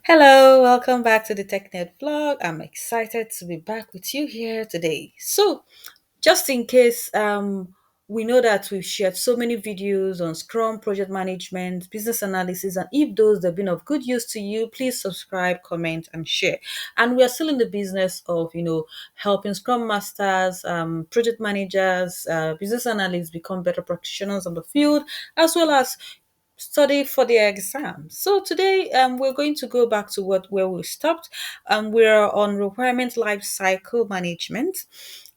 Hello, welcome back to the TechNet blog. I'm excited to be back with you here today. So, just in case we know that we've shared so many videos on Scrum, project management, business analysis, and if those have been of good use to you, please subscribe, comment, and share. And we are still in the business of helping Scrum Masters, project managers, business analysts become better practitioners on the field, as well as study for the exam. So today we're going to go back to what where we stopped. We're on requirement life cycle management.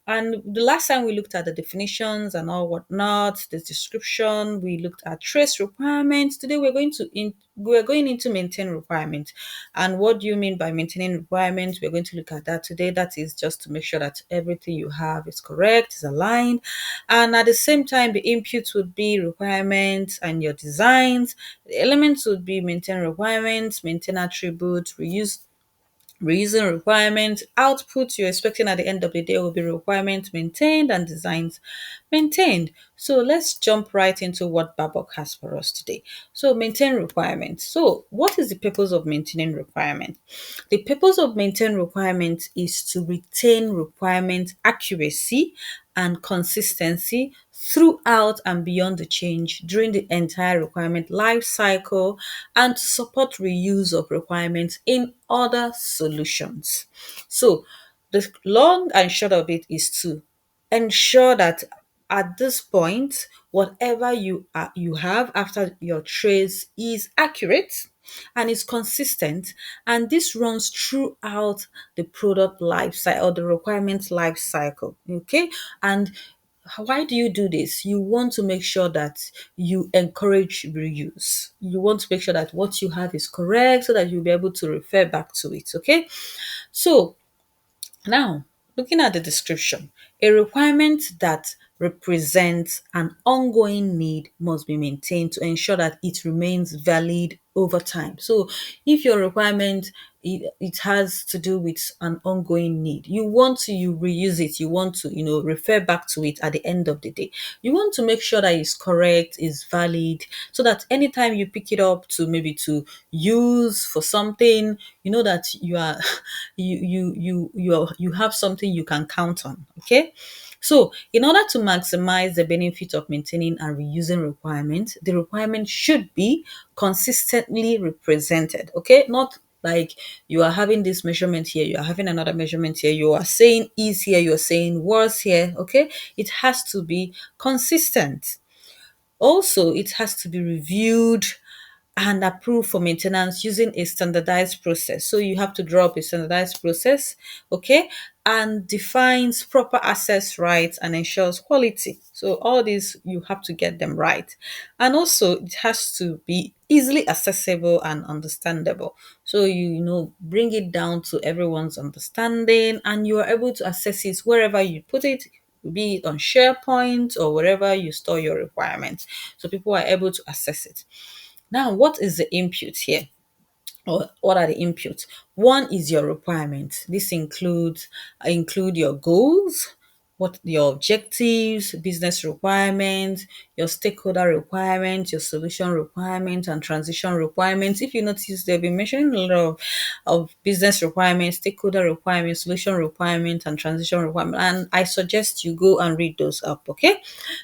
And the last time we looked at the definitions and all whatnot, the description, we looked at trace requirements. Today we're going into maintain requirements. And what do you mean by maintaining requirements? We're going to look at that today. That is just to make sure that everything you have is correct, is aligned. And at the same time, the inputs would be requirements and your designs. The elements would be maintain requirements, maintain attributes, reusing requirements. Output you're expecting at the end of the day will be requirements maintained and designs maintained. So let's jump right into what BABOK has for us today. So maintain requirements. So what is the purpose of maintaining requirements? The purpose of maintain requirements is to retain requirement accuracy and consistency throughout and beyond the change during the entire requirement life cycle and to support reuse of requirements in other solutions. So the long and short of it is to ensure that at this point, whatever you have after your trace is accurate and is consistent, and this runs throughout the product life cycle or the requirements life cycle. Okay, and why do you do this? You want to make sure that you encourage reuse. You want to make sure that what you have is correct so that you'll be able to refer back to it. Okay, so now, looking at the description, a requirement that represents an ongoing need must be maintained to ensure that it remains valid over time. So, if your requirement it has to do with an ongoing need, you want to you reuse it, you want to refer back to it at the end of the day. You want to make sure that it's correct, is valid, so that anytime you pick it up to maybe to use for something, you know that you are you have something you can count on. Okay, so in order to maximize the benefit of maintaining and reusing requirements, the requirement should be consistently represented. Okay, not like you are having this measurement here, you are having another measurement here, you are saying is here, you are saying was here. Okay, it has to be consistent. Also, it has to be reviewed and approved for maintenance using a standardized process. So you have to draw up a standardized process, okay, and defines proper access rights and ensures quality. So all these you have to get them right. And also it has to be easily accessible and understandable. So bring it down to everyone's understanding and you are able to access it wherever you put it, be it on SharePoint or wherever you store your requirements. So people are able to access it. Now, what is the input here? Or what are the inputs? One is your requirement. This include your goals, what your objectives, business requirements, your stakeholder requirements, your solution requirements, and transition requirements. If you notice, they've been mentioning a lot of business requirements, stakeholder requirements, solution requirements, and transition requirements. And I suggest you go and read those up. Okay,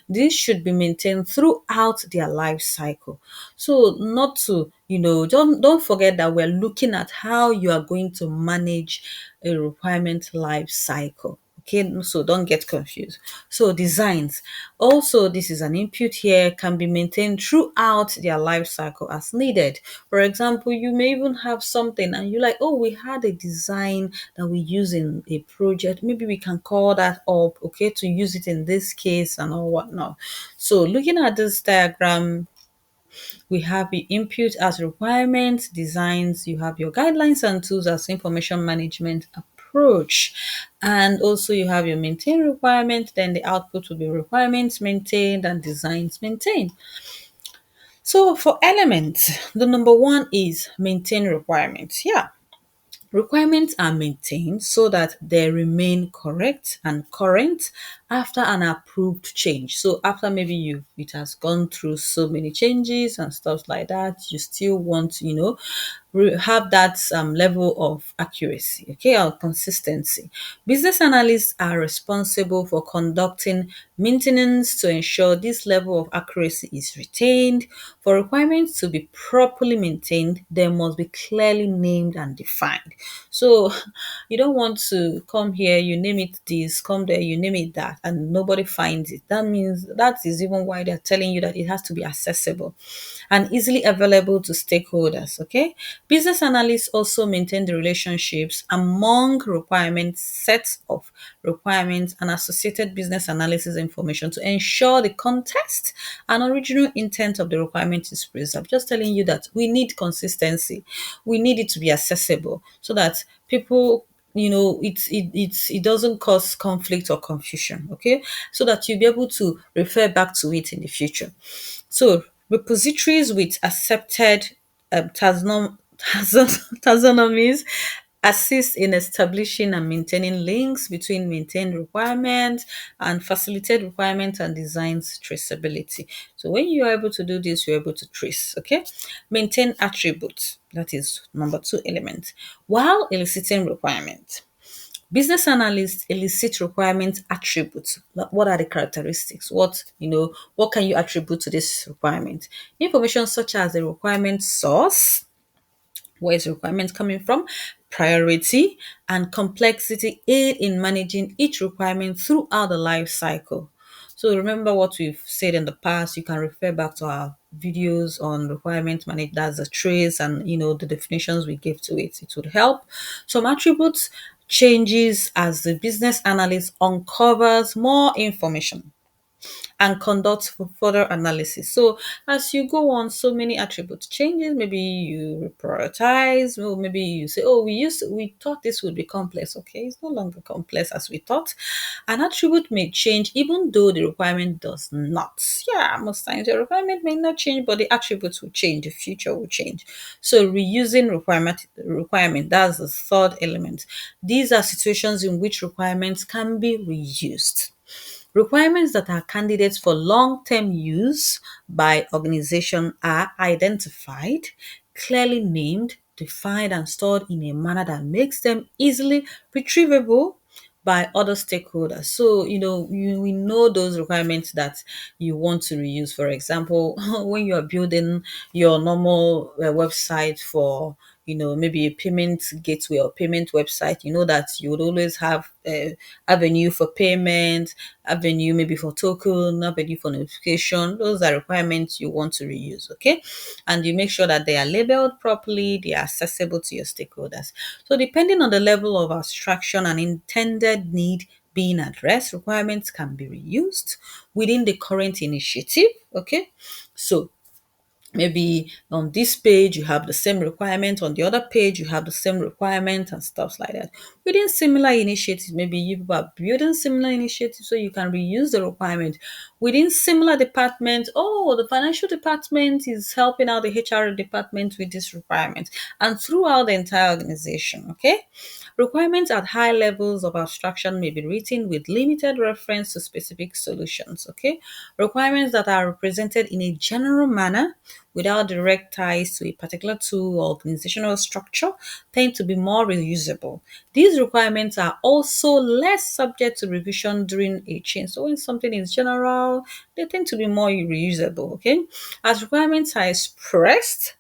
this should be maintained throughout their life cycle. So not to, don't forget that we're looking at how you are going to manage a requirement life cycle. Okay, so don't get confused. So designs. Also, this is an input here, can be maintained throughout their life cycle as needed. For example, you may even have something and you're like, oh, we had a design that we use in a project. Maybe we can call that up, okay, to use it in this case and all whatnot. So looking at this diagram, we have the input as requirements, designs, you have your guidelines and tools as information management approach. And also you have your maintain requirement, then the output will be requirements maintained and designs maintained. So for elements, the number one is maintain requirements. Yeah, requirements are maintained so that they remain correct and current after an approved change. So after maybe it has gone through so many changes and stuff like that, you still want, have that level of accuracy, okay, or consistency. Business analysts are responsible for conducting maintenance to ensure this level of accuracy is retained. For requirements to be properly maintained, they must be clearly named and defined. So you don't want to come here, you name it this, come there, you name it that, and nobody finds it. That means that is even why they're telling you that it has to be accessible and easily available to stakeholders. Okay. Business analysts also maintain the relationships among requirements, sets of requirements, and associated business analysis information to ensure the context and original intent of the requirement is preserved. Just telling you that we need consistency. We need it to be accessible so that people, it doesn't cause conflict or confusion, okay, so that you'll be able to refer back to it in the future. So repositories with accepted taxonomies assist in establishing and maintaining links between maintained requirements and facilitate requirement and designs traceability. So when you are able to do this, you're able to trace, okay? Maintain attributes. That is number two element. While eliciting requirements. Business analysts elicit requirement attributes. What are the characteristics? What can you attribute to this requirement? Information such as the requirement source, where is the requirement coming from, priority, and complexity aid in managing each requirement throughout the life cycle. So remember what we've said in the past. You can refer back to our videos on requirement management, that's the trace, and the definitions we gave to it. It would help. Some attributes changes as the business analyst uncovers more information and conduct for further analysis. So as you go on, so many attributes changes. Maybe you prioritize, or maybe you say, "Oh, we thought this would be complex." Okay, it's no longer complex as we thought. An attribute may change even though the requirement does not. Yeah, most times the requirement may not change, but the attributes will change. The future will change. So reusing requirement, that's the third element. These are situations in which requirements can be reused. Requirements that are candidates for long-term use by organization are identified, clearly named, defined, and stored in a manner that makes them easily retrievable by other stakeholders. So, we know those requirements that you want to reuse. For example, when you are building your normal website for maybe a payment gateway or payment website, you know that you would always have avenue for payment, avenue maybe for token, avenue for notification. Those are requirements you want to reuse, okay? And you make sure that they are labeled properly, they are accessible to your stakeholders. So depending on the level of abstraction and intended need being addressed, requirements can be reused within the current initiative, okay? So maybe on this page you have the same requirement, on the other page you have the same requirement, and stuff like that. Within similar initiatives, maybe you are building similar initiatives, so you can reuse the requirement. Within similar departments, oh, the financial department is helping out the HR department with this requirement, and throughout the entire organization, okay? Requirements at high levels of abstraction may be written with limited reference to specific solutions, okay? Requirements that are represented in a general manner without direct ties to a particular tool or organizational structure tend to be more reusable. These requirements are also less subject to revision during a change. So when something is general, they tend to be more reusable, okay? As requirements are expressed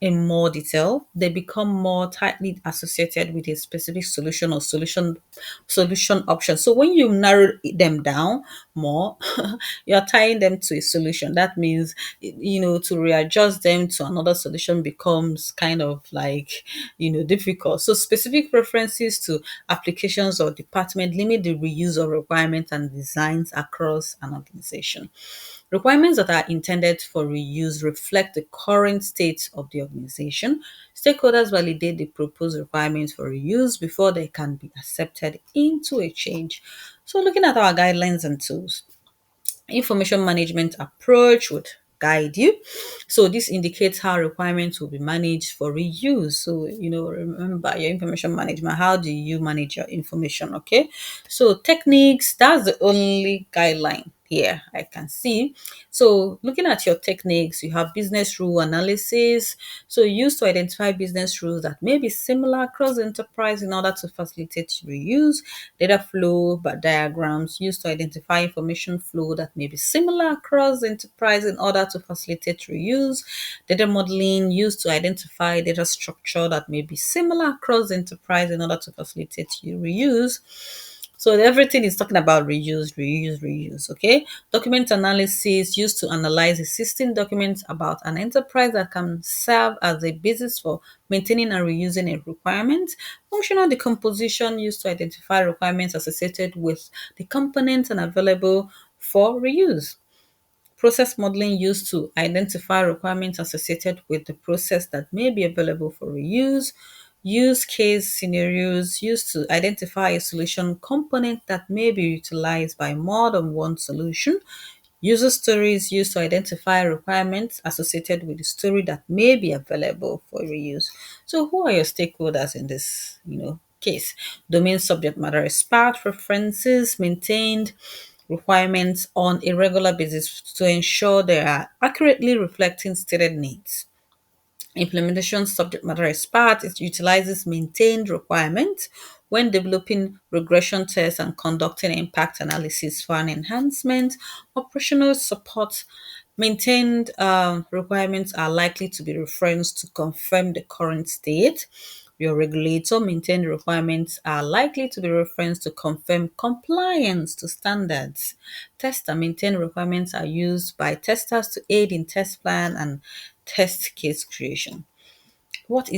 in more detail, they become more tightly associated with a specific solution or solution option. So when you narrow them down more, you're tying them to a solution. That means to readjust them to another solution becomes kind of like difficult. So specific references to applications or department limit the reuse of requirements and designs across an organization. Requirements that are intended for reuse reflect the current state of the organization. Stakeholders validate the proposed requirements for reuse before they can be accepted into a change. So, looking at our guidelines and tools, information management approach would guide you. So this indicates how requirements will be managed for reuse. So, remember your information management. How do you manage your information? Okay. So techniques, that's the only guideline here I can see. So looking at your techniques, you have business rule analysis. So used to identify business rules that may be similar across the enterprise in order to facilitate reuse. Data flow but diagrams used to identify information flow that may be similar across the enterprise in order to facilitate reuse. Data modeling used to identify data structure that may be similar across the enterprise in order to facilitate reuse. So everything is talking about reuse, reuse, reuse. Okay. Document analysis used to analyze existing documents about an enterprise that can serve as a basis for maintaining and reusing a requirement. Functional decomposition used to identify requirements associated with the components and available for reuse. Process modeling used to identify requirements associated with the process that may be available for reuse. Use case scenarios used to identify a solution component that may be utilized by more than one solution. User stories used to identify requirements associated with the story that may be available for reuse. So who are your stakeholders in this, case? Domain subject matter expert references maintained requirements on a regular basis to ensure they are accurately reflecting stated needs. Implementation subject matter expert, it utilizes maintained requirements when developing regression tests and conducting impact analysis for an enhancement. Operational support, maintained requirements are likely to be referenced to confirm the current state. Your regulator maintained requirements are likely to be referenced to confirm compliance to standards. Test and maintained requirements are used by testers to aid in test plan and test case creation. What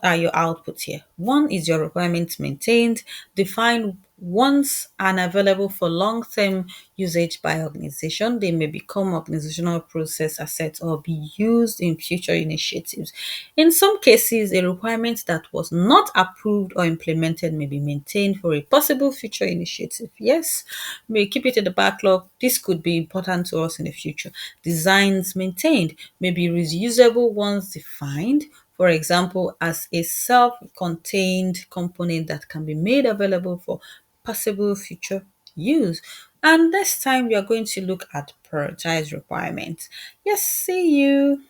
are your outputs here? One is your requirements maintained, defined once and available for long-term usage by organization. They may become organizational process assets or be used in future initiatives. In some cases, a requirement that was not approved or implemented may be maintained for a possible future initiative. Yes, may keep it in the backlog. This could be important to us in the future. Designs maintained may be reusable once defined, for example, as a self-contained component that can be made available for possible future use. And this time we are going to look at prioritized requirements. Yes, see you.